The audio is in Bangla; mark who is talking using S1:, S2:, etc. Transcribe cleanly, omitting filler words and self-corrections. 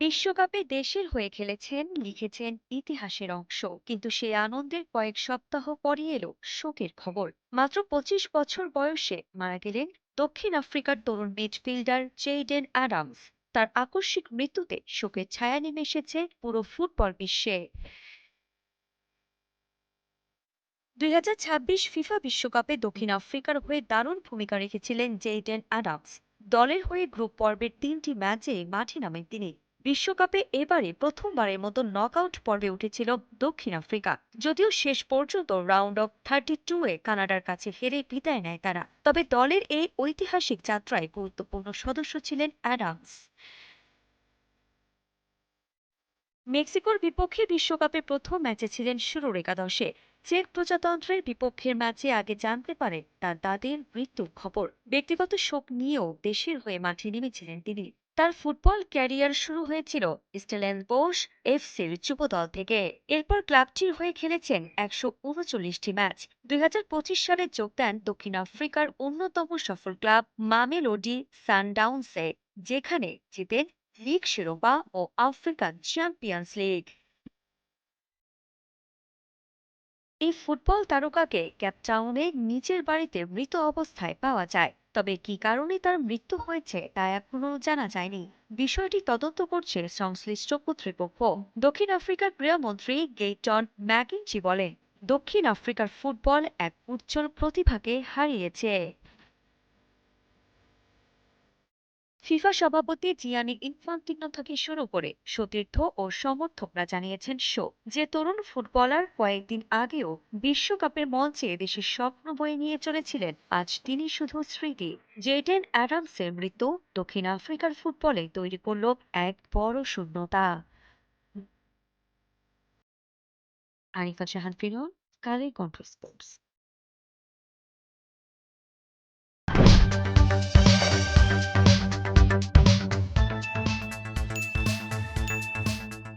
S1: বিশ্বকাপে দেশের হয়ে খেলেছেন, লিখেছেন ইতিহাসের অংশ। কিন্তু সেই আনন্দের কয়েক সপ্তাহ পরই এলো শোকের খবর। মাত্র 25 বছর বয়সে মারা গেলেন দক্ষিণ আফ্রিকার তরুণ মিডফিল্ডার জেইডেন অ্যাডামস। তার আকস্মিক মৃত্যুতে শোকের ছায়া নেমে এসেছে পুরো ফুটবল বিশ্বে। 2026 ফিফা বিশ্বকাপে দক্ষিণ আফ্রিকার হয়ে দারুণ ভূমিকা রেখেছিলেন জেইডেন অ্যাডামস। দলের হয়ে গ্রুপ পর্বের 3টি ম্যাচে মাঠে নামেন তিনি। বিশ্বকাপে এবারে প্রথমবারের মতো নকআউট পর্বে উঠেছিল দক্ষিণ আফ্রিকা। যদিও শেষ পর্যন্ত রাউন্ড অফ 32-এ কানাডার কাছে হেরে বিদায় নেয় তারা, তবে দলের এই ঐতিহাসিক যাত্রায় গুরুত্বপূর্ণ সদস্য ছিলেন অ্যাডামস। মেক্সিকোর বিপক্ষে বিশ্বকাপে প্রথম ম্যাচে ছিলেন শুরুর একাদশে। চেক প্রজাতন্ত্রের বিপক্ষের ম্যাচে আগে জানতে পারেন তার দাদির মৃত্যুর খবর। ব্যক্তিগত শোক নিয়েও দেশের হয়ে মাঠে নেমেছিলেন তিনি। তার ফুটবল ক্যারিয়ার শুরু হয়েছিল স্টেলেনবোশ এফসির যুব দল থেকে। এরপর ক্লাবটির হয়ে খেলেছেন 139টি ম্যাচ। 2025 সালে যোগ দেন দক্ষিণ আফ্রিকার অন্যতম সফল ক্লাব মামেলোডি সানডাউন্সে, যেখানে জিতেন লিগ শিরোপা ও আফ্রিকান চ্যাম্পিয়ন্স লিগ। এই ফুটবল তারকাকে ক্যাপটাউনে নিজের বাড়িতে মৃত অবস্থায় পাওয়া যায়, তবে কী কারণে তার মৃত্যু হয়েছে তা এখনো জানা যায়নি। বিষয়টি তদন্ত করছে সংশ্লিষ্ট কর্তৃপক্ষ। দক্ষিণ আফ্রিকার ক্রীড়ামন্ত্রী গেইটন ম্যাকিঞ্চি বলেন, দক্ষিণ আফ্রিকার ফুটবল এক উজ্জ্বল প্রতিভাকে হারিয়েছে। ফিফা সভাপতি জিয়ানি ইনফান্তিনো থেকে শুরু করে সতীর্থ ও সমর্থকরা জানিয়েছেন যে তরুণ ফুটবলার কয়েকদিন আগেও বিশ্বকাপের মঞ্চে দেশের স্বপ্ন বয়ে নিয়ে চলেছিলেন, আজ তিনি শুধু স্মৃতি। জেডেন অ্যাডামসের মৃত্যু দক্ষিণ আফ্রিকার ফুটবলে তৈরি করল এক বড় শূন্যতা। আরিফা জাহান ফিরোজ, কালের কণ্ঠ স্পোর্টস।